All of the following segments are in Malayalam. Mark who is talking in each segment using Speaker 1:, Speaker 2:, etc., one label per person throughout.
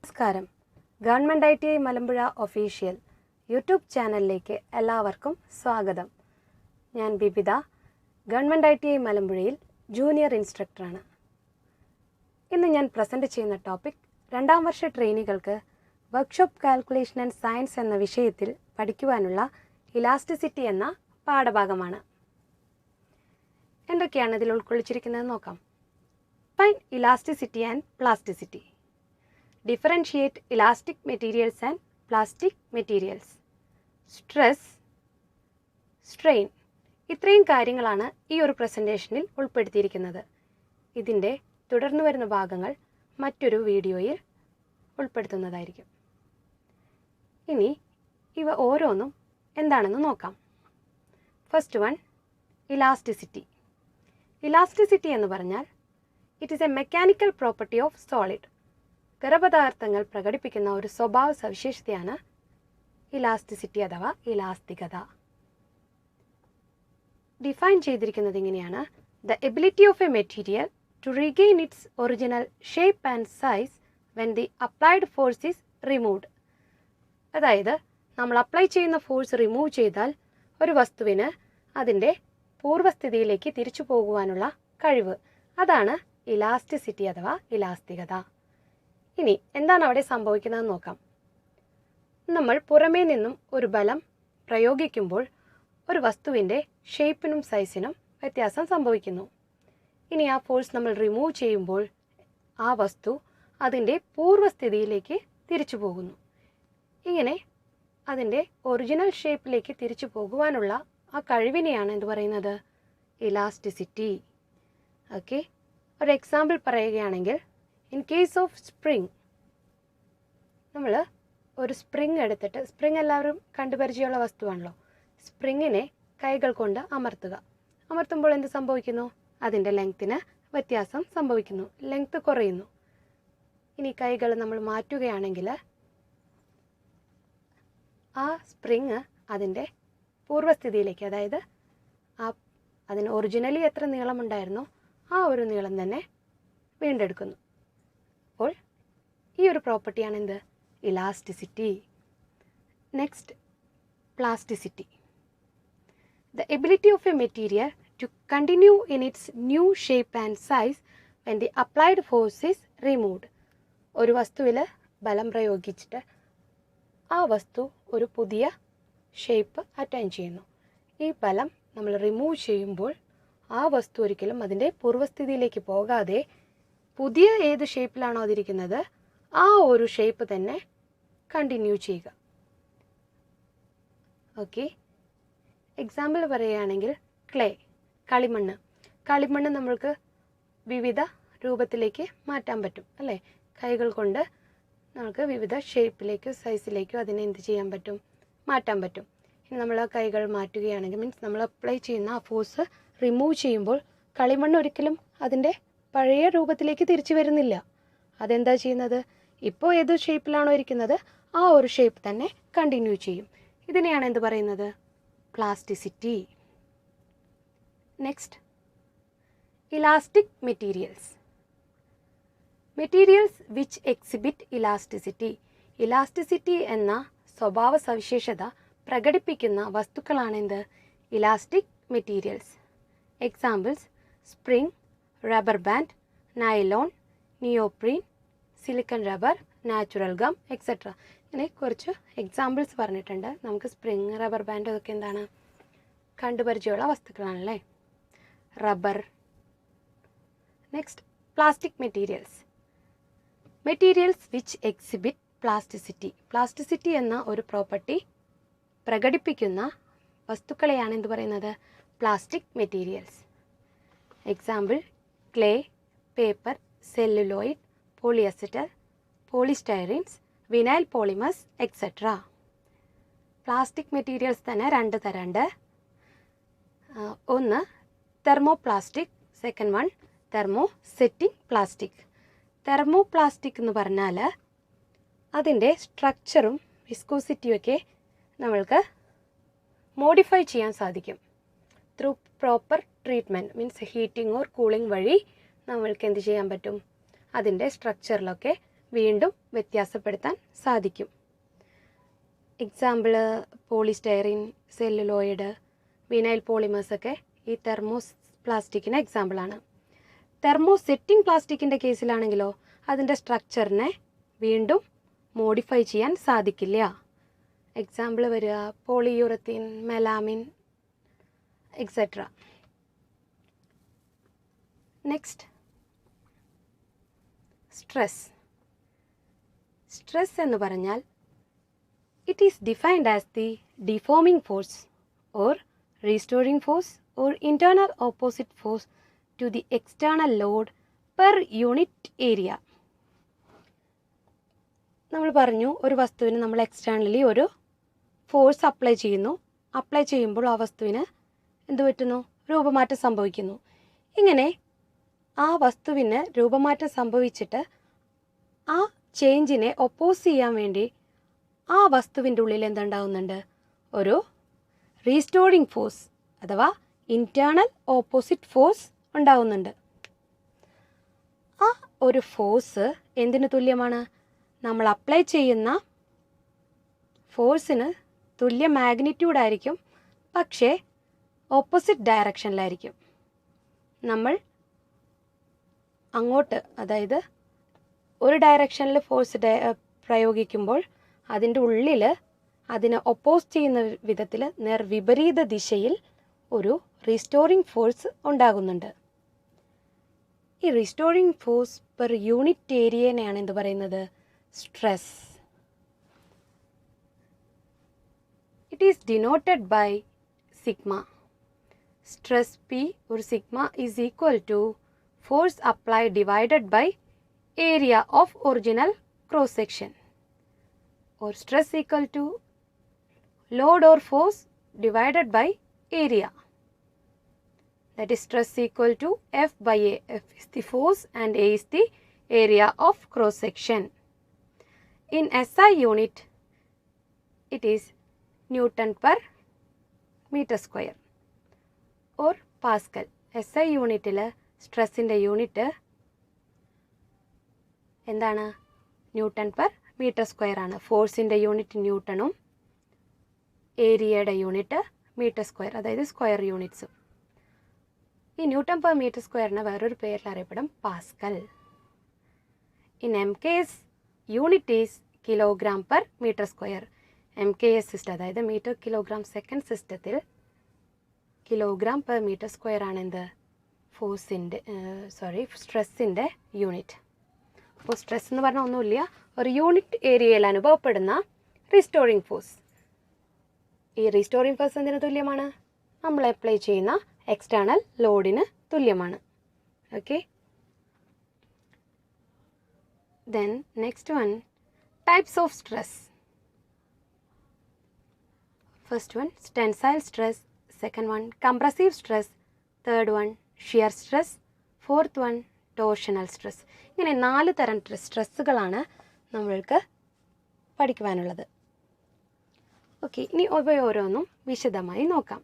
Speaker 1: നമസ്കാരം. Government ITI Malampuzha official YouTube ചാനലിലേക്ക് എല്ലാവർക്കും സ്വാഗതം. ഞാൻ ബിബിത, ഗവൺമെൻറ് ITI മലമ്പുഴയിൽ ജൂനിയർ ഇൻസ്ട്രക്ടറാണ്. ഇന്ന് ഞാൻ പ്രസൻറ്റ് ചെയ്യുന്ന ടോപ്പിക് 2ാം വർഷ ട്രെയിനികൾക്ക് വർക്ക്ഷോപ്പ് കാൽക്കുലേഷൻ ആൻഡ് സയൻസ് എന്ന വിഷയത്തിൽ പഠിക്കുവാനുള്ള ഇലാസ്റ്റിസിറ്റി എന്ന പാഠഭാഗമാണ്. എന്തൊക്കെയാണ് ഇതിൽ ഉൾക്കൊള്ളിച്ചിരിക്കുന്നത് നോക്കാം. Fine elasticity and plasticity. Differentiate elastic materials and plastic materials. Stress, strain. ഇത്രയും കാര്യങ്ങളാണ് ഈ ഒരു പ്രസൻറ്റേഷനിൽ ഉൾപ്പെടുത്തിയിരിക്കുന്നത്. ഇതിൻ്റെ തുടർന്നു വരുന്ന ഭാഗങ്ങൾ മറ്റൊരു വീഡിയോയിൽ ഉൾപ്പെടുത്തുന്നതായിരിക്കും. ഇനി ഇവ ഓരോന്നും എന്താണെന്ന് നോക്കാം. First one, elasticity. ഇലാസ്റ്റിസിറ്റി എന്ന് പറഞ്ഞാൽ it is a mechanical property of solid. ഖരപദാർത്ഥങ്ങൾ പ്രകടിപ്പിക്കുന്ന ഒരു സ്വഭാവ സവിശേഷതയാണ് ഇലാസ്റ്റിസിറ്റി അഥവാ ഇലാസ്തികത. ഡിഫൈൻ ചെയ്തിരിക്കുന്നത് ഇങ്ങനെയാണ്: the ability of a material to regain its original shape and size when the applied force is removed. അതായത് നമ്മൾ അപ്ലൈ ചെയ്യുന്ന ഫോഴ്സ് റിമൂവ് ചെയ്താൽ ഒരു വസ്തുവിന് അതിൻ്റെ പൂർവ്വസ്ഥിതിയിലേക്ക് തിരിച്ചു പോകുവാനുള്ള കഴിവ്, അതാണ് ഇലാസ്റ്റിസിറ്റി അഥവാ ഇലാസ്തികത. ഇനി എന്താണ് അവിടെ സംഭവിക്കുന്നതെന്ന് നോക്കാം. നമ്മൾ പുറമേ നിന്നും ഒരു ബലം പ്രയോഗിക്കുമ്പോൾ ഒരു വസ്തുവിൻ്റെ ഷേപ്പിനും സൈസിനും വ്യത്യാസം സംഭവിക്കുന്നു. ഇനി ആ ഫോഴ്സ് നമ്മൾ റിമൂവ് ചെയ്യുമ്പോൾ ആ വസ്തു അതിൻ്റെ പൂർവ്വസ്ഥിതിയിലേക്ക് തിരിച്ചു പോകുന്നു. ഇങ്ങനെ അതിൻ്റെ ഒറിജിനൽ ഷേപ്പിലേക്ക് തിരിച്ചു പോകുവാനുള്ള ആ കഴിവിനെയാണ് എന്ത് പറയുന്നത്? ഇലാസ്റ്റിസിറ്റി. ഓക്കെ, ഒരു എക്സാമ്പിൾ പറയുകയാണെങ്കിൽ, ഇൻ കേസ് ഓഫ് സ്പ്രിങ്, നമ്മൾ ഒരു സ്പ്രിങ് എടുത്തിട്ട്, സ്പ്രിങ് എല്ലാവരും കണ്ടുപരിചയമുള്ള വസ്തുവാണല്ലോ, സ്പ്രിങ്ങിനെ കൈകൾ കൊണ്ട് അമർത്തുക. അമർത്തുമ്പോൾ എന്ത് സംഭവിക്കുന്നു? അതിൻ്റെ ലെങ്ത്തിന് വ്യത്യാസം സംഭവിക്കുന്നു, ലെങ്ത് കുറയുന്നു. ഇനി കൈകൾ നമ്മൾ മാറ്റുകയാണെങ്കിൽ ആ സ്പ്രിങ് അതിൻ്റെ പൂർവ്വസ്ഥിതിയിലേക്ക്, അതായത് അതിന് ഒറിജിനലി എത്ര നീളമുണ്ടായിരുന്നോ ആ ഒരു നീളം തന്നെ വീണ്ടെടുക്കുന്നു. അപ്പോൾ ഈ ഒരു പ്രോപ്പർട്ടിയാണ് എന്ത്? Elasticity. Next, plasticity. The ability of a material to continue in its new shape and size when the applied force is removed. ഒരു വസ്തുവിൽ ബലം പ്രയോഗിച്ചിട്ട് ആ വസ്തു ഒരു പുതിയ ഷേപ്പ് അറ്റൈൻ ചെയ്യുന്നു. ഈ ബലം നമ്മൾ റിമൂവ് ചെയ്യുമ്പോൾ ആ വസ്തു ഒരിക്കലും അതിൻ്റെ പൂർവ്വസ്ഥിതിയിലേക്ക് പോകാതെ പുതിയ ഏത് ഷേപ്പിലാണോ അതിരിക്കുന്നത് ആ ഒരു ഷേപ്പ് തന്നെ കണ്ടിന്യൂ ചെയ്യുക. ഓക്കെ, എക്സാമ്പിൾ പറയുകയാണെങ്കിൽ കളിമണ്ണ്. കളിമണ്ണ് നമ്മൾക്ക് വിവിധ രൂപത്തിലേക്ക് മാറ്റാൻ പറ്റും അല്ലേ? കൈകൾ കൊണ്ട് നമുക്ക് വിവിധ ഷേപ്പിലേക്കോ സൈസിലേക്കോ അതിനെ എന്ത് ചെയ്യാൻ പറ്റും? മാറ്റാൻ പറ്റും. ഇനി നമ്മൾ ആ കൈകൾ മാറ്റുകയാണെങ്കിൽ, മീൻസ് നമ്മൾ അപ്ലൈ ചെയ്യുന്ന ആ ഫോഴ്സ് റിമൂവ് ചെയ്യുമ്പോൾ കളിമണ്ണ് ഒരിക്കലും അതിൻ്റെ പഴയ രൂപത്തിലേക്ക് തിരിച്ചു വരുന്നില്ല. അതെന്താ ചെയ്യുന്നത്? ഇപ്പോൾ ഏത് ഷേപ്പിലാണോ ഇരിക്കുന്നത് ആ ഒരു ഷേപ്പ് തന്നെ കണ്ടിന്യൂ ചെയ്യും. ഇതിനെയാണ് എന്ത് പറയുന്നത്? Plasticity. Next, elastic materials. Materials which exhibit elasticity. Elasticity എന്ന സ്വഭാവ സവിശേഷത പ്രകടിപ്പിക്കുന്ന വസ്തുക്കളാണ് എന്ത്? Elastic materials. Examples: spring, rubber band, nylon, neoprene, silicon rubber, natural gum, etcetera. ഇങ്ങനെ കുറച്ച് എക്സാമ്പിൾസ് പറഞ്ഞിട്ടുണ്ട്. നമുക്ക് സ്പ്രിങ്, റബ്ബർ ബാൻഡ് അതൊക്കെ എന്താണ്? കണ്ടുപരിചയമുള്ള വസ്തുക്കളാണല്ലേ. Rubber. Next, plastic materials. Materials which exhibit plasticity. Plasticity എന്ന ഒരു പ്രോപ്പർട്ടി പ്രകടിപ്പിക്കുന്ന വസ്തുക്കളെയാണ് എന്ത് പറയുന്നത്? Plastic materials. Example: clay, paper, celluloid, polyester, polystyrenes, vinyl polymers, et cetera. Plastic materials തന്നെ രണ്ട് തരമുണ്ട്. ഒന്ന് thermoplastic, second one thermosetting plastic. Thermoplastic എന്ന് പറഞ്ഞാൽ അതിൻ്റെ സ്ട്രക്ചറും വിസ്കോസിറ്റിയൊക്കെ നമ്മൾക്ക് മോഡിഫൈ ചെയ്യാൻ സാധിക്കും through proper treatment. Means heating or cooling വഴി നമ്മൾക്ക് എന്ത് ചെയ്യാൻ പറ്റും? അതിൻ്റെ സ്ട്രക്ചറിലൊക്കെ വീണ്ടും വ്യത്യാസപ്പെടുത്താൻ സാധിക്കും. എക്സാമ്പിൾ പോളിസ്റ്റൈറിൻ, സെല്ലുലോയിഡ്, വിനൈൽ പോളിമേഴ്സൊക്കെ ഈ തെർമോപ്ലാസ്റ്റിക്കിന് എക്സാമ്പിളാണ്. തെർമോസെറ്റിംഗ് പ്ലാസ്റ്റിക്കിൻ്റെ കേസിലാണെങ്കിലോ അതിൻ്റെ സ്ട്രക്ചറിനെ വീണ്ടും മോഡിഫൈ ചെയ്യാൻ സാധിക്കില്ല. എക്സാമ്പിൾ വരിക polyurethane, melamine et cetera. Next stress. Stress എന്ന് പറഞ്ഞാൽ it is defined as the deforming force or restoring force or internal opposite force to the external load per unit area. നമ്മൾ പറഞ്ഞു ഒരു വസ്തുവിന് നമ്മൾ എക്സ്റ്റേണലി ഒരു ഫോഴ്സ് അപ്ലൈ ചെയ്യുന്നു. അപ്ലൈ ചെയ്യുമ്പോൾ ആ വസ്തുവിന് എന്ത് പറ്റുന്നു? രൂപമാറ്റം സംഭവിക്കുന്നു. ഇങ്ങനെ ആ വസ്തുവിന് രൂപമാറ്റം സംഭവിച്ചിട്ട് ആ ചേഞ്ചിനെ ഒപ്പോസ് ചെയ്യാൻ വേണ്ടി ആ വസ്തുവിൻ്റെ ഉള്ളിൽ എന്തുണ്ടാവുന്നുണ്ട്? ഒരു റീസ്റ്റോറിങ് ഫോഴ്സ് അഥവാ ഇൻറ്റേർണൽ ഓപ്പോസിറ്റ് ഫോഴ്സ് ഉണ്ടാവുന്നുണ്ട്. ആ ഒരു ഫോഴ്സ് എന്തിനു തുല്യമാണ്? നമ്മൾ അപ്ലൈ ചെയ്യുന്ന ഫോഴ്സിന് തുല്യ മാഗ്നിറ്റ്യൂഡ് ആയിരിക്കും, പക്ഷേ ഓപ്പോസിറ്റ് ഡയറക്ഷനിലായിരിക്കും. നമ്മൾ അങ്ങോട്ട്, അതായത് ഒരു ഡയറക്ഷനിൽ ഫോഴ്സ് പ്രയോഗിക്കുമ്പോൾ അതിൻ്റെ ഉള്ളിൽ അതിനെ ഒപ്പോസ് ചെയ്യുന്ന വിധത്തിൽ നേർവിപരീത ദിശയിൽ ഒരു റീസ്റ്റോറിങ് ഫോഴ്സ് ഉണ്ടാകുന്നുണ്ട്. ഈ റീസ്റ്റോറിങ് ഫോഴ്സ് പെർ യൂണിറ്റ് ഏരിയനെയാണ് എന്ത് പറയുന്നത്? Stress. It is denoted by sigma. Stress P ഒരു sigma is equal to force apply divided by area of original cross section, or stress equal to load or force divided by area. That is stress equal to F by A. F is the force and A is the area of cross section. In SI unit, it is Newton per meter square or Pascal. SI യൂണിറ്റിൽ സ്ട്രെസ്സിൻ്റെ യൂണിറ്റ് എന്താണ്? ന്യൂട്ടൺ പെർ മീറ്റർ സ്ക്വയർ ആണ്. ഫോഴ്സിൻ്റെ യൂണിറ്റ് ന്യൂട്ടണും ഏരിയയുടെ യൂണിറ്റ് മീറ്റർ സ്ക്വയർ, അതായത് സ്ക്വയർ യൂണിറ്റ്സും. ഈ ന്യൂട്ടൺ പെർ മീറ്റർ സ്ക്വയറിന് വേറൊരു പേരിൽ അറിയപ്പെടും Pascal. In MKS unit is kilogram per metre square. MKS system, അതായത് മീറ്റർ കിലോഗ്രാം സെക്കൻഡ് സിസ്റ്റത്തിൽ കിലോഗ്രാം പെർ മീറ്റർ സ്ക്വയർ ആണ് എന്ത്? സ്ട്രെസ്സിൻ്റെ യൂണിറ്റ്. അപ്പോൾ സ്ട്രെസ് എന്ന് പറഞ്ഞാൽ ഒന്നുമില്ല, ഒരു യൂണിറ്റ് ഏരിയയിൽ അനുഭവപ്പെടുന്ന റീസ്റ്റോറിങ് ഫോഴ്സ്. ഈ റീസ്റ്റോറിങ് ഫോഴ്സ് എന്തിനു തുല്യമാണ്? നമ്മൾ അപ്ലൈ ചെയ്യുന്ന എക്സ്റ്റേണൽ ലോഡിന് തുല്യമാണ്. Okay, then next one, types of stress. First one tensile stress, second one compressive stress, third one shear stress, fourth one torsional stress. ഇങ്ങനെ 4 തരം സ്ട്രെസ്സുകളാണ് നമ്മൾക്ക് പഠിക്കുവാനുള്ളത്. ഓക്കെ, ഇനി ഓരോന്നും വിശദമായി നോക്കാം.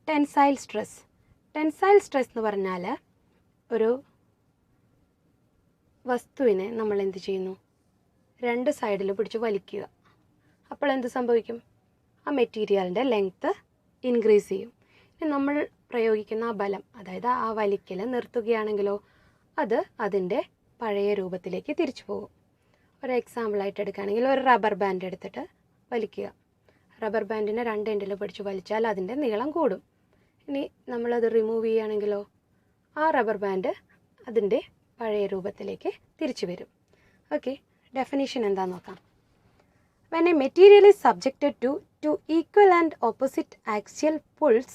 Speaker 1: Tensile stress. ടെൻസൈൽ സ്ട്രെസ് എന്ന് പറഞ്ഞാൽ ഒരു വസ്തുവിനെ നമ്മൾ എന്ത് ചെയ്യുന്നു? 2 സൈഡിൽ പിടിച്ച് വലിക്കുക. അപ്പോൾ എന്ത് സംഭവിക്കും? ആ മെറ്റീരിയലിൻ്റെ ലെങ്ത്ത് ഇൻക്രീസ് ചെയ്യും. ഇനി നമ്മൾ പ്രയോഗിക്കുന്ന ആ ബലം, അതായത് ആ വലിക്കൽ നിർത്തുകയാണെങ്കിലോ അത് അതിൻ്റെ പഴയ രൂപത്തിലേക്ക് തിരിച്ചു പോകും. ഒരു എക്സാമ്പിളായിട്ട് എടുക്കുകയാണെങ്കിൽ ഒരു റബ്ബർ ബാൻഡ് എടുത്തിട്ട് വലിക്കുക. റബ്ബർ ബാൻഡിനെ 2 എൻഡിൽ പിടിച്ച് വലിച്ചാൽ അതിൻ്റെ നീളം കൂടും. ഇനി നമ്മളത് റിമൂവ് ചെയ്യുകയാണെങ്കിലോ ആ റബ്ബർ ബാൻഡ് അതിൻ്റെ പഴയ രൂപത്തിലേക്ക് തിരിച്ചു വരും. ഓക്കെ, ഡെഫിനിഷൻ എന്താണെന്ന് നോക്കാം. When a material is subjected to two equal and opposite axial pulls,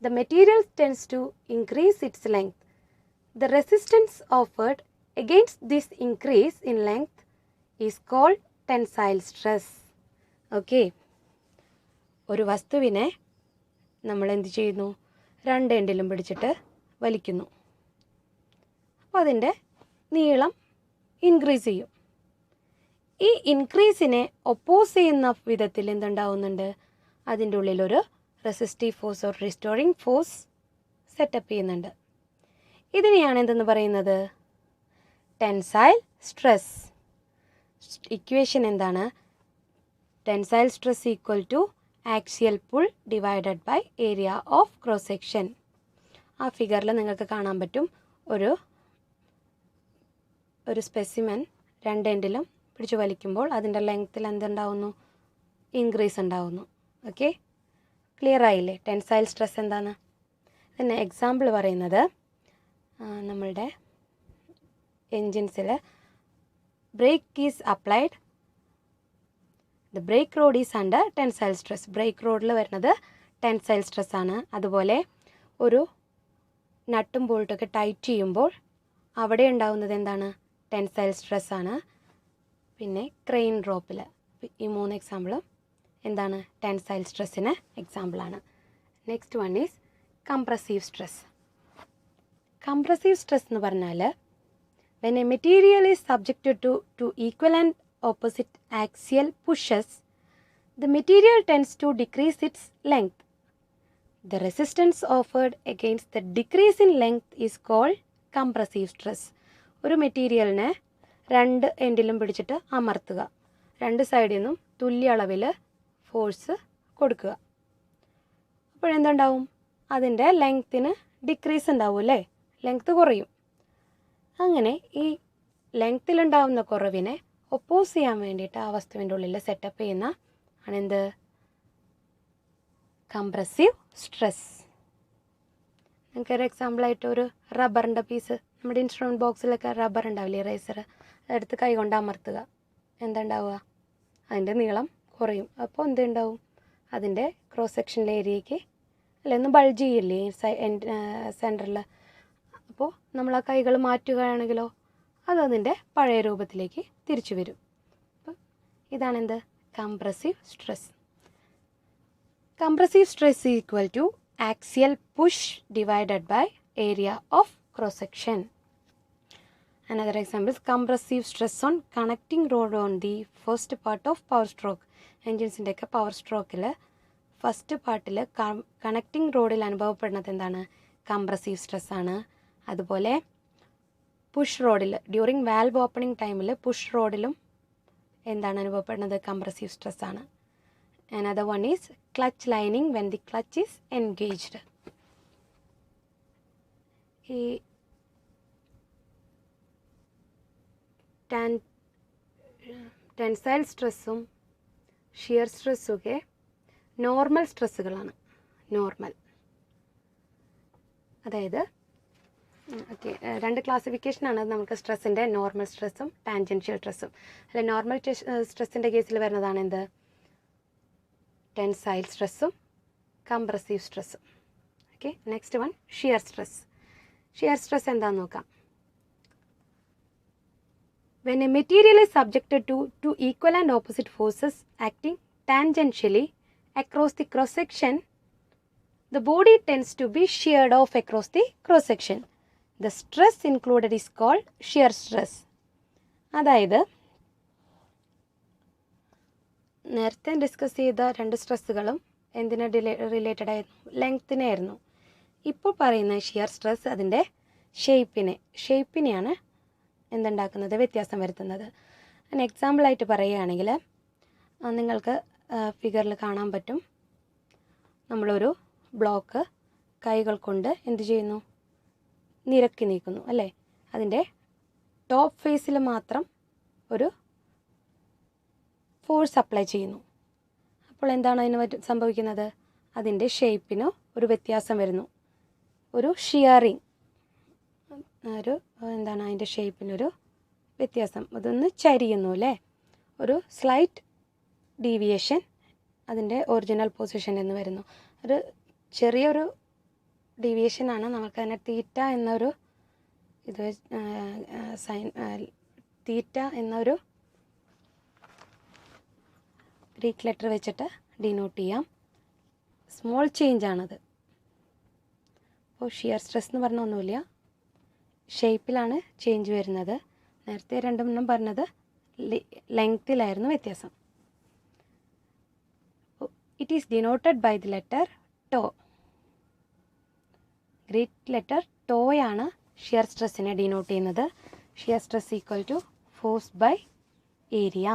Speaker 1: the material tends to increase its length. The resistance offered against this increase in length is called tensile stress. Okay, ഒരു വസ്തുവിനെ നമ്മൾ എന്ത് ചെയ്യുന്നു? 2 എൻഡിലും പിടിച്ചിട്ട് വലിക്കുന്നു. അപ്പോൾ അതിൻ്റെ നീളം ഇൻക്രീസ് ചെയ്യും. ഈ ഇൻക്രീസിനെ ഒപ്പോസ് ചെയ്യുന്ന വിധത്തിൽ എന്തുണ്ടാവുന്നുണ്ട്? അതിൻ്റെ ഉള്ളിലൊരു resistive force or restoring force set up ചെയ്യുന്നുണ്ട്. ഇതിനെയാണ് എന്തെന്ന് പറയുന്നത്? Tensile stress. ഇക്വേഷൻ എന്താണ്? Tensile stress equal to axial pull divided by area of cross section. ആ ഫിഗറിൽ നിങ്ങൾക്ക് കാണാൻ പറ്റും ഒരു സ്പെസിമെൻ രണ്ട് എൻഡിലും പിടിച്ചു വലിക്കുമ്പോൾ അതിൻ്റെ ലെങ്ത്തിൽ എന്തുണ്ടാവുന്നു? ഇൻക്രീസ് ഉണ്ടാവുന്നു. ഓക്കെ, ക്ലിയർ ആയില്ലേ ടെൻസൈൽ സ്ട്രെസ് എന്താണ്? പിന്നെ എക്സാമ്പിൾ പറയുന്നത് നമ്മളുടെ എൻജിൻസിൽ brake is applied, the brake rod is under tensile stress. Brake റോഡിൽ വരുന്നത് ടെൻസൈൽ സ്ട്രെസ് ആണ്. അതുപോലെ ഒരു നട്ടും ബോൾട്ടൊക്കെ ടൈറ്റ് ചെയ്യുമ്പോൾ അവിടെ ഉണ്ടാകുന്നത് എന്താണ്? ടെൻസൈൽ സ്ട്രെസ് ആണ്. പിന്നെ ക്രെയിൻ ഡ്രോപ്പിൽ, ഈ 3 എക്സാമ്പിളും എന്താണ്? ടെൻസൈൽ സ്ട്രെസ്സിന് എക്സാമ്പിളാണ്. Next one is compressive stress. Compressive stress എന്ന് പറഞ്ഞാൽ when a material is subjected to equal and opposite axial pushes, the material tends to decrease its length. The resistance offered against the decrease in length is called compressive stress. ഒരു മെറ്റീരിയലിനെ രണ്ട് എൻഡിലും പിടിച്ചിട്ട് അമർത്തുക, രണ്ട് സൈഡിൽ നിന്നും തുല്യ അളവിൽ ഫോഴ്സ് കൊടുക്കുക. അപ്പോഴെന്തുണ്ടാവും? അതിൻ്റെ ലെങ്ത്തിന് ഡിക്രീസ് ഉണ്ടാവും അല്ലേ, ലെങ്ത്ത് കുറയും. അങ്ങനെ ഈ ലെങ്ത്തിലുണ്ടാവുന്ന കുറവിനെ ഒപ്പോസ് ചെയ്യാൻ വേണ്ടിയിട്ട് ആ വസ്തുവിൻ്റെ ഉള്ളിൽ സെറ്റപ്പ് ചെയ്യുന്ന ആണെന്ത്? Compressive stress. നമുക്കൊരു എക്സാമ്പിളായിട്ട് ഒരു റബ്ബറിൻ്റെ പീസ്, നമ്മുടെ ഇൻസ്ട്രുമെൻറ്റ് ബോക്സിലൊക്കെ റബ്ബർ ഉണ്ടാവില്ലേ, ഇറേസർ, അതെടുത്ത് കൈ കൊണ്ട് അമർത്തുക. എന്തുണ്ടാവുക? അതിൻ്റെ നീളം കുറയും. അപ്പോൾ എന്തുണ്ടാവും? അതിൻ്റെ ക്രോസ് സെക്ഷനിലെ ഏരിയയ്ക്ക് ഒന്ന് ബൾജ് ചെയ്യില്ലേ സെൻറ്ററിൽ. അപ്പോൾ നമ്മൾ ആ കൈകൾ മാറ്റുകയാണെങ്കിലോ അതതിൻ്റെ പഴയ രൂപത്തിലേക്ക് തിരിച്ചു വരും. അപ്പം ഇതാണെന്ത്? Compressive stress. Compressive stress is equal to axial push divided by area of cross section. Another example is compressive stress on connecting rod on the first part of power stroke. Engines in power stroke first part connecting rod അനുഭവപ്പെടുന്നത് എന്താണ്? കംപ്രസീവ് സ്ട്രെസ് ആണ്. അതുപോലെ പുഷ് റോഡിൽ ഡ്യൂറിങ് വാൽവ് ഓപ്പണിംഗ് ടൈമിൽ പുഷ് റോഡിലും എന്താണ് അനുഭവപ്പെടുന്നത്? കംപ്രസീവ് സ്ട്രെസ് ആണ്. Another one is clutch lining when the clutch is engaged. ഈ ടെൻസൈൽ സ്ട്രെസ്സും ഷിയർ സ്ട്രെസ്സും ഒക്കെ നോർമൽ സ്ട്രെസ്സുകളാണ്. നോർമൽ, അതായത് ഓക്കെ, രണ്ട് ക്ലാസിഫിക്കേഷനാണ് നമുക്ക് സ്ട്രെസ്സിൻ്റെ, നോർമൽ സ്ട്രെസ്സും ടാൻജൻഷ്യൽ സ്ട്രെസ്സും. അല്ലെ നോർമൽ സ്ട്രെസ്സിൻ്റെ കേസിൽ വരുന്നതാണ് എന്ത്? ടെൻസൈൽ സ്ട്രെസ്സും കംപ്രസീവ് സ്ട്രെസ്സും. Okay, next one shear stress. Shear stress എന്താണെന്ന് നോക്കാം. When a material is subjected to two equal and opposite forces acting tangentially across the cross section, the body tends to be sheared off across the cross section. The stress included is called shear stress. അതായത് നേരത്തെ ഡിസ്കസ് ചെയ്ത രണ്ട് സ്ട്രെസ്സുകളും എന്തിനെ റിലേറ്റഡ് ആയിരുന്നു? ലെങ്ത്തിനായിരുന്നു. ഇപ്പോൾ പറയുന്ന ഷിയർ സ്ട്രെസ് അതിൻ്റെ ഷേപ്പിനെയാണ് എന്തുണ്ടാക്കുന്നത്? വ്യത്യാസം വരുത്തുന്നത്. അതിന് എക്സാമ്പിളായിട്ട് പറയുകയാണെങ്കിൽ നിങ്ങൾക്ക് ഫിഗറിൽ കാണാൻ പറ്റും, നമ്മളൊരു ബ്ലോക്ക് കൈകൾ കൊണ്ട് എന്ത് ചെയ്യുന്നു? നിരക്കി നീക്കുന്നു അല്ലേ. അതിൻ്റെ ടോപ്പ് ഫേസിൽ മാത്രം ഒരു ഫോഴ്സ് അപ്ലൈ ചെയ്യുന്നു. അപ്പോൾ എന്താണ് അതിന് സംഭവിക്കുന്നത്? അതിൻ്റെ ഷേപ്പിന് ഒരു വ്യത്യാസം വരുന്നു. ഒരു ഷിയറിങ്, ഒരു എന്താണ് അതിൻ്റെ ഷേപ്പിനൊരു വ്യത്യാസം, അതൊന്ന് ചരിയുന്നു അല്ലേ. ഒരു സ്ലൈറ്റ് ഡീവിയേഷൻ അതിൻ്റെ ഒറിജിനൽ പൊസിഷനിൽ നിന്ന് വരുന്നു. ഒരു ചെറിയൊരു ഡീവിയേഷനാണ്. നമുക്കതിനെ തീറ്റ എന്നൊരു തീറ്റ എന്നൊരു ഗ്രീക്ക് ലെറ്റർ വെച്ചിട്ട് ഡിനോട്ട് ചെയ്യാം. സ്മോൾ ചേഞ്ച് ആണത്. അപ്പോൾ ഷിയർ സ്ട്രെസ് എന്ന് പറഞ്ഞ ഒന്നുമില്ല, ഷേപ്പിലാണ് ചേഞ്ച് വരുന്നത്. നേരത്തെ രണ്ടെണ്ണം പറഞ്ഞത് ലെങ്ത്തിലായിരുന്നു വ്യത്യാസം. It is denoted by the letter tau. Greek letter ടോയാണ് ഷിയർ സ്ട്രെസ്സിനെ ഡിനോട്ട് ചെയ്യുന്നത്. shear stress equal to force by area.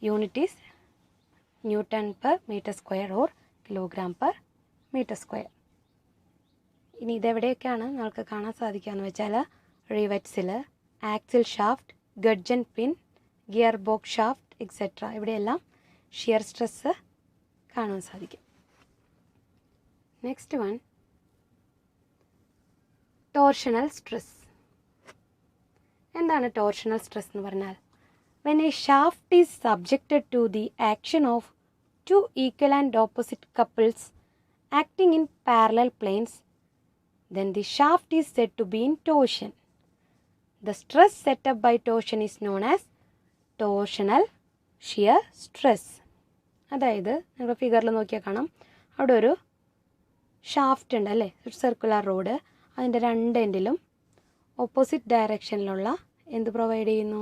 Speaker 1: Unit is Newton per meter square or kilogram per meter square. ഇനി ഇതെവിടെയൊക്കെയാണ് നമുക്ക് കാണാൻ സാധിക്കുകയെന്ന് വെച്ചാൽ റിവറ്റ്സിൽ, ആക്സിൽ ഷാഫ്റ്റ്, ഗഡ്ജൻ പിൻ, ഗിയർ ബോക്സ് ഷാഫ്റ്റ് എക്സെട്ര ഇവിടെയെല്ലാം ഷിയർ സ്ട്രെസ് കാണാൻ സാധിക്കും. Next one, torsional stress. എന്താണ് ടോർഷണൽ സ്ട്രെസ് എന്ന് പറഞ്ഞാൽ? When a shaft is subjected to the action of two equal and opposite couples acting in parallel planes, then the shaft is said to be in torsion. The stress set up by torsion is known as torsional shear stress. അതായത് നിങ്ങൾ ഫിഗറിൽ നോക്കിയാൽ കാണാം, അവിടെ ഒരു ഷാഫ്റ്റ് ഉണ്ട് അല്ലേ, ഒരു സർക്കുലർ റോഡ്. അതിൻ്റെ രണ്ട് എൻഡിലും ഓപ്പോസിറ്റ് ഡയറക്ഷനിലുള്ള എന്ത് പ്രൊവൈഡ് ചെയ്യുന്നു?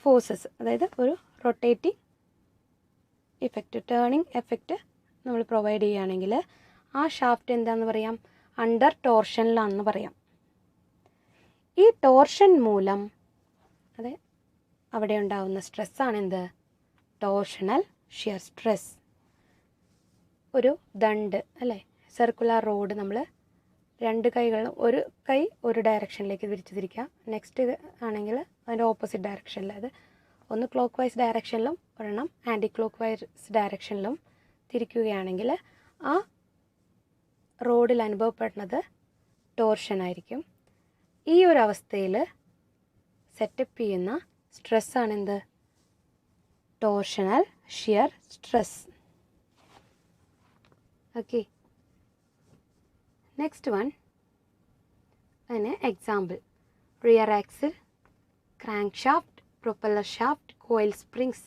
Speaker 1: ഫോഴ്സസ്. അതായത് ഒരു റൊട്ടേറ്റിംഗ് ഇഫക്റ്റ്, ടേണിംഗ് എഫക്റ്റ് നമ്മൾ പ്രൊവൈഡ് ചെയ്യുകയാണെങ്കിൽ ആ ഷാഫ്റ്റ് എന്താണെന്ന് പറയാം? അണ്ടർ ടോർഷനിലാണെന്ന് പറയാം. ഈ ടോർഷൻ മൂലം അതെ അവിടെ ഉണ്ടാകുന്ന സ്ട്രെസ്സാണ് എന്ത്? Torsional shear stress. ഒരു ദണ്ട് അല്ലേ, സർക്കുലർ റോഡ് നമ്മൾ രണ്ട് കൈകളും, ഒരു കൈ ഒരു ഡയറക്ഷനിലേക്ക് തിരിക്കുക, നെക്സ്റ്റ് ആണെങ്കിൽ അതിൻ്റെ ഓപ്പോസിറ്റ് ഡയറക്ഷനിൽ, അത് ഒന്ന് ക്ലോക്ക് വൈസ് ഡയറക്ഷനിലും ഒരെണ്ണം ആൻറ്റി ക്ലോക്ക് വൈസ് ഡയറക്ഷനിലും തിരിക്കുകയാണെങ്കിൽ ആ റോഡിൽ അനുഭവപ്പെടുന്നത് ടോർഷനായിരിക്കും. ഈ ഒരു അവസ്ഥയിൽ സെറ്റപ്പ് ചെയ്യുന്ന സ്ട്രെസ്സാണ് എന്ത്? Torsional shear stress. Okay, next one, അതിന് example rear axle, crank shaft, propeller shaft, coil springs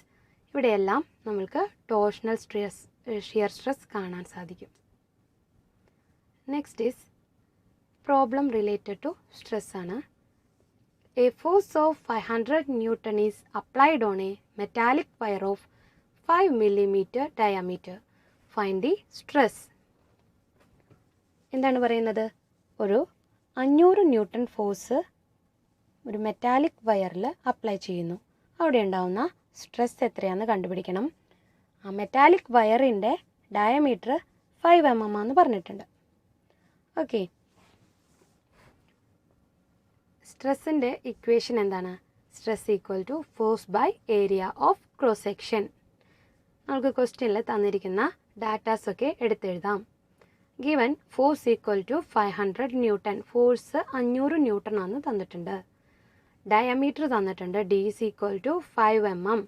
Speaker 1: ഇവിടെയെല്ലാം നമ്മൾക്ക് ടോർഷണൽ സ്ട്രെസ്, ഷിയർ സ്ട്രെസ് കാണാൻ സാധിക്കും. Next is problem related to stress ആണ്. A force of 500 Newton is applied on a metallic wire of 5 mm diameter. Find the stress. എന്താണ് പറയുന്നത്? ഒരു 500 ന്യൂട്ടൺ ഫോഴ്സ് ഒരു മെറ്റാലിക് വയറിൽ അപ്ലൈ ചെയ്യുന്നു. അവിടെ ഉണ്ടാവുന്ന സ്ട്രെസ് എത്രയാണെന്ന് കണ്ടുപിടിക്കണം. ആ മെറ്റാലിക് വയറിൻ്റെ ഡയമീറ്റർ 5 mm ആണെന്ന് പറഞ്ഞിട്ടുണ്ട്. ഓക്കെ, സ്ട്രെസ്സിൻ്റെ ഇക്വേഷൻ എന്താണ്? Stress equal to force by area of cross section. നമുക്ക് ക്വസ്റ്റ്യനിൽ തന്നിരിക്കുന്ന ഡാറ്റാസൊക്കെ എടുത്തെഴുതാം. Given force equal to 500 newton, force 500 newton ആണെന്ന് തന്നിട്ടുണ്ട്. ഡയമീറ്റർ തന്നിട്ടുണ്ട്, D is equal to 5 mm.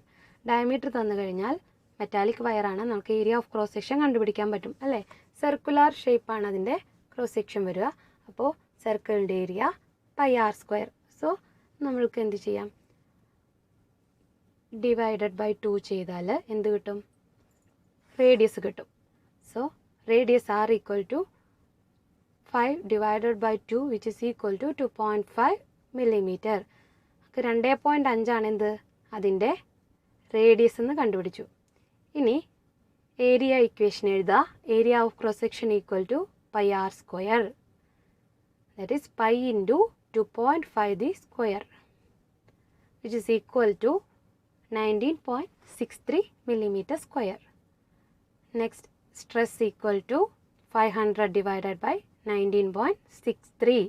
Speaker 1: Diameter തന്നു കഴിഞ്ഞാൽ മെറ്റാലിക് വയറാണ്, നമുക്ക് ഏരിയ ഓഫ് ക്രോസ് സെക്ഷൻ കണ്ടുപിടിക്കാൻ പറ്റും അല്ലേ? സർക്കുലർ ഷേപ്പാണ് അതിൻ്റെ ക്രോസ് സെക്ഷൻ വരിക. അപ്പോൾ സർക്കിളിൻ്റെ ഏരിയ πr². സോ നമ്മൾക്ക് എന്ത് ചെയ്യാം? ഡിവൈഡഡ് ബൈ 2 ചെയ്താൽ എന്ത് കിട്ടും? റേഡിയസ് കിട്ടും. So radius r equal to 5 divided by 2 which is equal to 2.5 mm. 2.5 ആണ് എന്ത്? അതിൻ്റെ റേഡിയസ് എന്ന് കണ്ടുപിടിച്ചു. ഇനി ഏരിയ ഇക്വേഷൻ എഴുതുക. Area of cross section equal to πr². That is pi into 2.5 the square which is equal to 19.63 millimeter square. Next, stress equal to 500 divided by 19.63.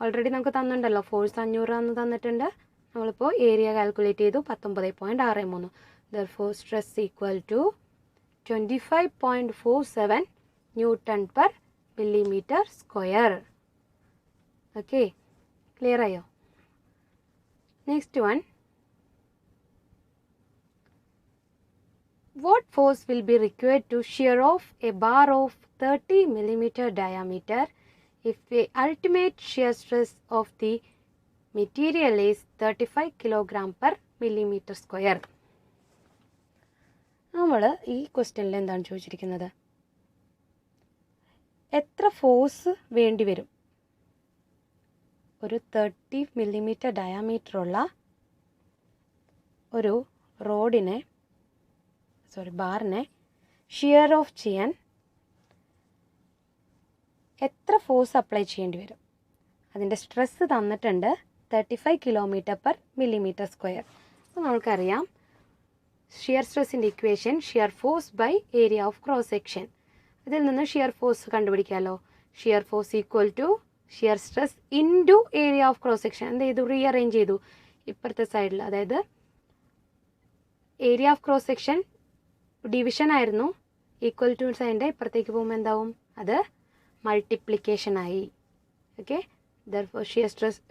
Speaker 1: Already നമുക്ക് തന്നിട്ടുണ്ടല്ലോ, ഫോഴ്സ് 500 ആണെന്ന് തന്നിട്ടുണ്ട്. നമ്മളിപ്പോൾ ഏരിയ കാൽക്കുലേറ്റ് ചെയ്തു, 19.63. Therefore stress equal to 25.47 Newton per millimeter square. Okay, clear ആയോ? Next one, what force will be required to shear off a bar of 30 mm diameter if the ultimate shear stress of the material is 35 kg per millimeter square? നമ്മൾ ഈ ക്വസ്റ്റ്യനിൽ എന്താണ് ചോദിച്ചിരിക്കുന്നത്? എത്ര ഫോഴ്സ് വേണ്ടി വരും ഒരു 30 mm ഡയാമീറ്ററുള്ള ഒരു റോഡിനെ, ബാറിനെ ഷിയർ ഓഫ് ചെയ്യാൻ എത്ര ഫോഴ്സ് അപ്ലൈ ചെയ്യേണ്ടി വരും? അതിൻ്റെ സ്ട്രെസ്സ് തന്നിട്ടുണ്ട് 35 km/mm². അപ്പോൾ നമുക്കറിയാം ഷിയർ സ്ട്രെസ്സിൻ്റെ equation shear force by area of cross section. ഇതിൽ നിന്ന് ഷിയർ ഫോഴ്സ് കണ്ടുപിടിക്കാമല്ലോ. Shear force equal to shear stress into area of cross section. എന്ത് ചെയ്തു? റീഅറേഞ്ച് ചെയ്തു ഇപ്പുറത്തെ സൈഡിൽ. അതായത് area of cross section division ആയിരുന്നു, ഈക്വൽ ടു സൈൻ്റെ ഇപ്പുറത്തേക്ക് പോകുമ്പോൾ എന്താവും? അത് മൾട്ടിപ്ലിക്കേഷൻ ആയി. Okay, therefore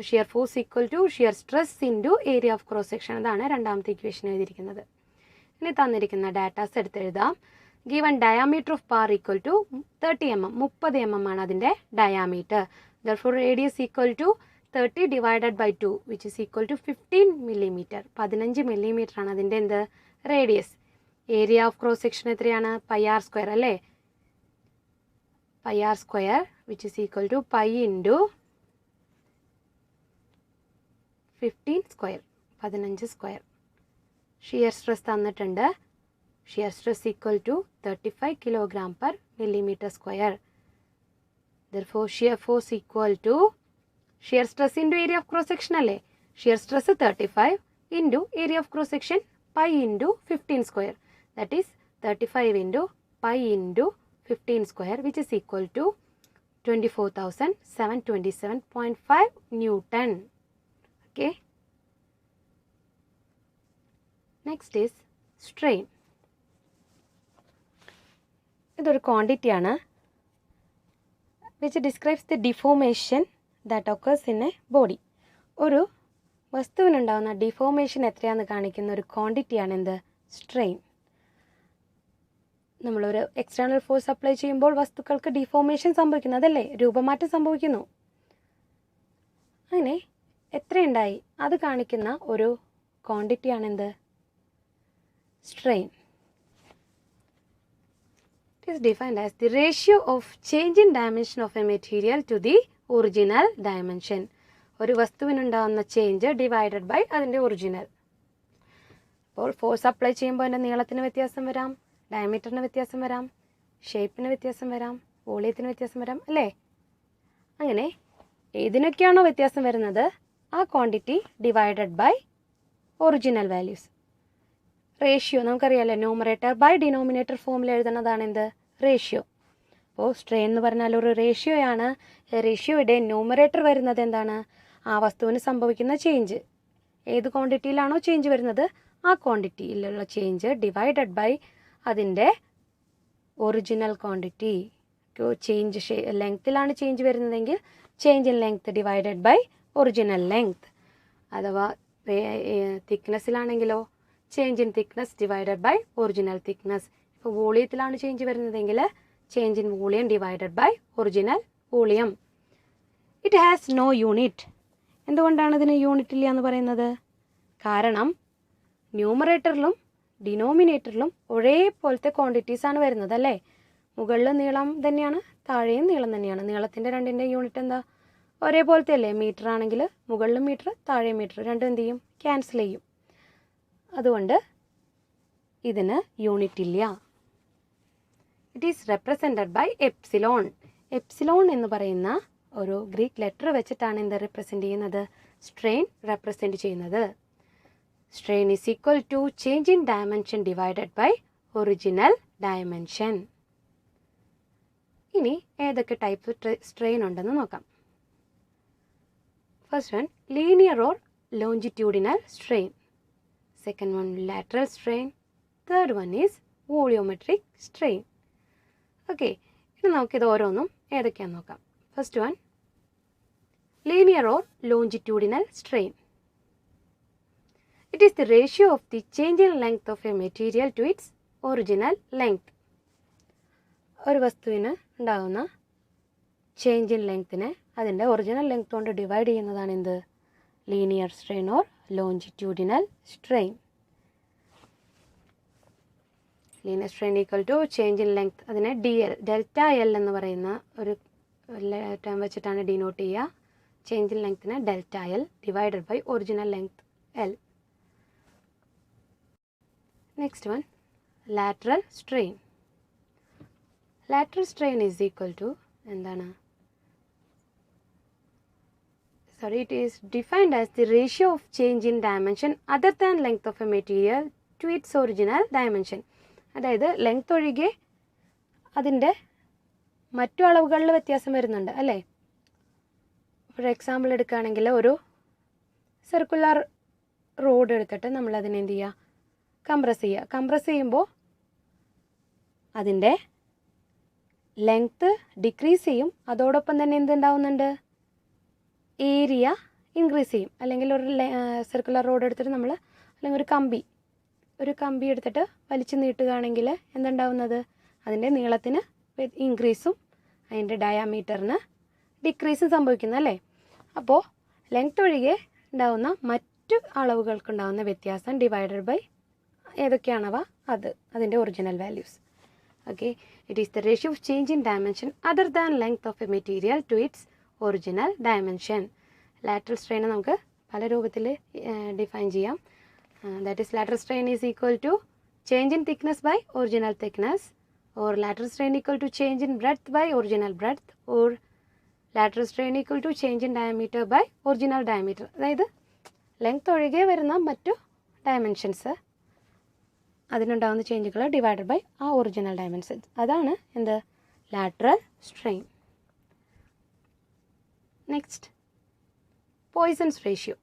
Speaker 1: shear force equal to shear stress into area of cross section. അതാണ് രണ്ടാമത്തെ ഇക്വേഷൻ എഴുതിയിരിക്കുന്നത്. ഇനി തന്നിരിക്കുന്ന datas എടുത്തെഴുതാം. given diameter of bar equal to 30 mm, 30 mm ആണ് അതിൻ്റെ diameter. therefore radius equal to 30 divided by 2 which is equal to 15 mm. 15 mm ആണ് അതിൻ്റെ എന്ത്? Radius. Area of cross section എത്രയാണ്? πr² അല്ലേ? πr² which is equal to pi into 15², 15². Shear stress തന്നിട്ടുണ്ട്. Shear stress equal to 35 kg/mm². therefore shear force equal to shear stress into area of cross section അല്ലേ? Shear stress 35 into area of cross section pi into 15². that is 35 into pi into 15² which is equal to 24,727.5 Newton. Okay. Next is strain. ഇതൊരു ക്വാണ്ടിറ്റി ആണ് which describes the deformation that occurs in a body. ഒരു വസ്തുവിനുണ്ടാകുന്ന ഡിഫോർമേഷൻ എത്രയാണെന്ന് കാണിക്കുന്ന ഒരു ക്വാണ്ടിറ്റിയാണ് എന്ത്? സ്ട്രെയിൻ. നമ്മളൊരു എക്സ്റ്റേണൽ ഫോഴ്സ് അപ്ലൈ ചെയ്യുമ്പോൾ വസ്തുക്കൾക്ക് ഡിഫോർമേഷൻ സംഭവിക്കുന്നു, അതല്ലേ? രൂപമാറ്റം സംഭവിക്കുന്നു. അങ്ങനെ എത്രയുണ്ടായി അത് കാണിക്കുന്ന ഒരു ക്വാണ്ടിറ്റിയാണ് എന്ത്? Strain. It is defined as the ratio of change in dimension of a material to the original dimension. ഒരു വസ്തുവിനുണ്ടാകുന്ന ചേഞ്ച് ഡിവൈഡഡ് ബൈ അതിൻ്റെ ഒറിജിനൽ. അപ്പോൾ ഫോഴ്സ് അപ്ലൈ ചെയ്യുമ്പോൾ അതിൻ്റെ നീളത്തിന് വ്യത്യാസം വരാം, ഡയമീറ്ററിന് വ്യത്യാസം വരാം, ഷേപ്പിന് വ്യത്യാസം വരാം, വോളിയത്തിന് വ്യത്യാസം വരാം, അല്ലേ? അങ്ങനെ ഏതിനൊക്കെയാണോ വ്യത്യാസം വരുന്നത് ആ quantity divided by original values. Ratio നമുക്കറിയാമല്ലോ, ന്യൂമറേറ്റർ ബൈ ഡിനോമിനേറ്റർ ഫോമിൽ എഴുതുന്നതാണ് എന്ത്? റേഷ്യോ. അപ്പോൾ സ്ട്രെയിൻ എന്ന് പറഞ്ഞാൽ ഒരു റേഷ്യോയാണ്. റേഷ്യോയുടെ ന്യൂമറേറ്റർ വരുന്നത് എന്താണ്? ആ വസ്തുവിന് സംഭവിക്കുന്ന ചേഞ്ച്. ഏത് ക്വാണ്ടിറ്റിയിലാണോ ചേഞ്ച് വരുന്നത് ആ ക്വാണ്ടിറ്റിയിലുള്ള ചേഞ്ച് ഡിവൈഡഡ് ബൈ അതിൻ്റെ ഒറിജിനൽ ക്വാണ്ടിറ്റി. ചേഞ്ച് ലെങ്ത്തിലാണ് ചേഞ്ച് വരുന്നതെങ്കിൽ change in length divided by original length. അഥവാ തിക്നെസ്സിലാണെങ്കിലോ change in thickness divided by original thickness. ഇപ്പോൾ വോളിയത്തിലാണ് ചേഞ്ച് വരുന്നതെങ്കിൽ change in volume divided by original volume. It has no unit. എന്തുകൊണ്ടാണ് ഇതിന് യൂണിറ്റ് ഇല്ല എന്ന് പറയുന്നത്? കാരണം ന്യൂമറേറ്ററിലും ഡിനോമിനേറ്ററിലും ഒരേപോലത്തെ ക്വാണ്ടിറ്റീസ് ആണ് വരുന്നത്, അല്ലേ? മുകളിൽ നീളം തന്നെയാണ്, താഴെയും നീളം തന്നെയാണ്. നീളത്തിൻ്റെ രണ്ടിൻ്റെ യൂണിറ്റ് എന്താ? ഒരേപോലത്തെ അല്ലേ? മീറ്റർ ആണെങ്കിൽ മുകളിലും മീറ്റർ താഴെയും മീറ്റർ, രണ്ടും എന്ത് ചെയ്യും? ക്യാൻസൽ ചെയ്യും. അതുകൊണ്ട് ഇതിന് യൂണിറ്റ് ഇല്ല. It is represented by epsilon. Epsilon എന്ന് പറയുന്ന ഒരു ഗ്രീക്ക് ലെറ്റർ വെച്ചിട്ടാണ് എന്ത് റെപ്രസെൻറ്റ് ചെയ്യുന്നത്? സ്ട്രെയിൻ റെപ്രസെൻറ്റ് ചെയ്യുന്നത്. Strain is equal to change in dimension divided by original dimension. ഇനി ഏതൊക്കെ ടൈപ്പ് സ്ട്രെയിൻ ഉണ്ടെന്ന് നോക്കാം. First one linear or longitudinal strain. Second one lateral strain. Third one is volumetric strain. Okay, ഇനി നമുക്കിത് ഓരോന്നും ഏതൊക്കെയാണെന്ന് നോക്കാം. First one linear or longitudinal strain. It is the ratio of the change in length of a material to its original length. ഒരു വസ്തുവിന് ഉണ്ടാകുന്ന ചേഞ്ച് ഇൻ ലെങ്ത്തിനെ അതിൻ്റെ ഒറിജിനൽ ലെങ്ത് കൊണ്ട് ഡിവൈഡ് ചെയ്യുന്നതാണ് എന്ത്? Linear strain or longitudinal strain. Linear strain equal to change in length. അതിനെ DL ഡെൽറ്റ എൽ എന്ന് പറയുന്ന ഒരു ടേം വെച്ചിട്ടാണ് ഡിനോട്ട് ചെയ്യുക. ചേഞ്ച് ഇൻ ലെങ്ത്തിനെ delta L divided by original length L. Next one lateral strain. lateral strain is equal to എന്താണ്? it is defined as the ratio of change in dimension other than length of a material to its original dimension. അതായത് ലെങ്ത് ഒഴികെ അതിൻ്റെ മറ്റു അളവുകളിൽ വ്യത്യാസം വരുന്നുണ്ട് അല്ലേ. ഫോർ എക്സാമ്പിൾ എടുക്കുകയാണെങ്കിൽ ഒരു സർക്കുലർ റോഡ് എടുത്തിട്ട് നമ്മളതിനെ എന്ത് ചെയ്യുക, കംപ്രസ് ചെയ്യുമ്പോൾ അതിൻ്റെ ലെങ്ത്ത് ഡിക്രീസ് ചെയ്യും, അതോടൊപ്പം തന്നെ എന്തുണ്ടാവുന്നുണ്ട്, ഏരിയ ഇൻക്രീസ് ചെയ്യും. അല്ലെങ്കിൽ ഒരു സർക്കുലർ റോഡ് എടുത്തിട്ട് നമ്മൾ അല്ലെങ്കിൽ ഒരു കമ്പി എടുത്തിട്ട് വലിച്ചു നീട്ടുകയാണെങ്കിൽ എന്തുണ്ടാവുന്നത്, അതിൻ്റെ നീളത്തിന് ഇൻക്രീസും അതിൻ്റെ ഡയാമീറ്ററിന് ഡിക്രീസും സംഭവിക്കുന്നു അല്ലേ. അപ്പോൾ ലെങ്ത് ഒഴികെ ഉണ്ടാവുന്ന മറ്റു അളവുകൾക്കുണ്ടാവുന്ന വ്യത്യാസം ഡിവൈഡഡ് ബൈ ഏതൊക്കെയാണവ അതിൻ്റെ original values. Okay, it is the ratio of change in dimension other than length of a material to its original dimension. Lateral strain നമുക്ക് പല രൂപത്തിൽ ഡിഫൈൻ ചെയ്യാം. That is lateral strain is equal to change in thickness by original thickness, or lateral strain equal to change in breadth by original breadth, or lateral strain equal to change in diameter by original diameter. അതായത് ലെങ്ത് ഒഴികെ വരുന്ന മറ്റു ഡയമെൻഷൻസ് അതിനുണ്ടാകുന്ന ചേഞ്ചുകൾ ഡിവൈഡഡ് ബൈ ആ ഒറിജിനൽ ഡയമെൻഷൻസ്, അതാണ് എന്ത്, lateral strain. Next, poisons ratio.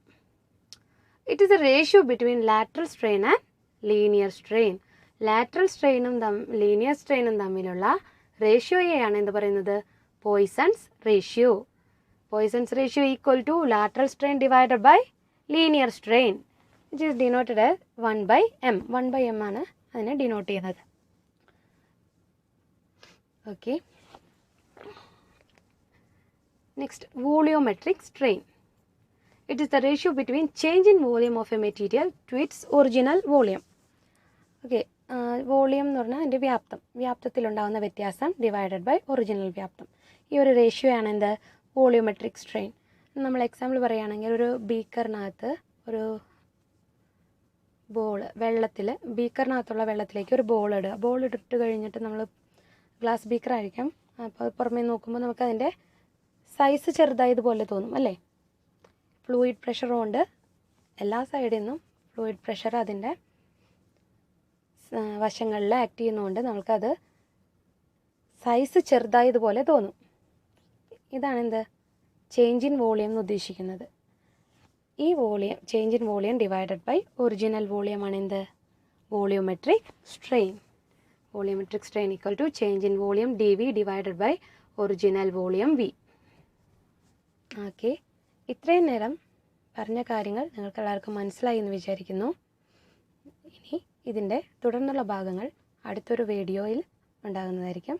Speaker 1: It is the ratio between lateral strain and linear strain. Lateral strainum linear strainum തമ്മിലുള്ള റേഷ്യോയെയാണ് എന്ത് പറയുന്നത്, Poisson's ratio. Poisson's ratio equal to lateral strain divided by linear strain, which is denoted as 1/m. 1/m ആണ് അതിനെ ഡിനോട്ട് ചെയ്യുന്നത്. Okay, next, volumetric strain. It is the ratio between change in volume of a material to its original volume. Okay, volume എന്ന് പറഞ്ഞാൽ അതിൻ്റെ വ്യാപ്തത്തിലുണ്ടാകുന്ന വ്യത്യാസം ഡിവൈഡഡ് ബൈ ഒറിജിനൽ വ്യാപ്തം. ഈ ഒരു റേഷ്യോ ആണ് എന്ത്, വോളിയോമെട്രിക് സ്ട്രെയിൻ. നമ്മൾ എക്സാമ്പിൾ പറയുകയാണെങ്കിൽ ഒരു ബീക്കറിനകത്ത് ഒരു ബീക്കറിനകത്തുള്ള വെള്ളത്തിലേക്ക് ഒരു ബോൾ ഇട്ട് കഴിഞ്ഞിട്ട് നമ്മൾ ഗ്ലാസ് ബീക്കർ ആയിരിക്കാം, അപ്പോൾ അത് പുറമേ നോക്കുമ്പോൾ നമുക്ക് അതിൻ്റെ സൈസ് ചെറുതായതുപോലെ തോന്നും അല്ലേ. ഫ്ലൂയിഡ് പ്രഷർ കൊണ്ട് എല്ലാ സൈഡിൽ നിന്നും ഫ്ലൂയിഡ് പ്രഷർ അതിൻ്റെ വശങ്ങളിൽ ആക്ട് ചെയ്യുന്നതുകൊണ്ട് നമുക്കത് സൈസ് ചെറുതായതുപോലെ തോന്നും. ഇതാണ് എന്ത്, ചേഞ്ച് ഇൻ വോളിയം എന്ന് ഉദ്ദേശിക്കുന്നത്. ഈ change in volume divided by original volume ആണ് എന്ത്, volumetric strain. Volumetric strain equal to change in volume dV divided by original volume V. Okay, ഇത്രയും നേരം പറഞ്ഞ കാര്യങ്ങൾ നിങ്ങൾക്ക് എല്ലാവർക്കും മനസ്സിലായി എന്ന് വിചാരിക്കുന്നു. ഇനി ഇതിൻ്റെ തുടർന്നുള്ള ഭാഗങ്ങൾ അടുത്തൊരു വീഡിയോയിൽ ഉണ്ടാകുന്നതായിരിക്കും.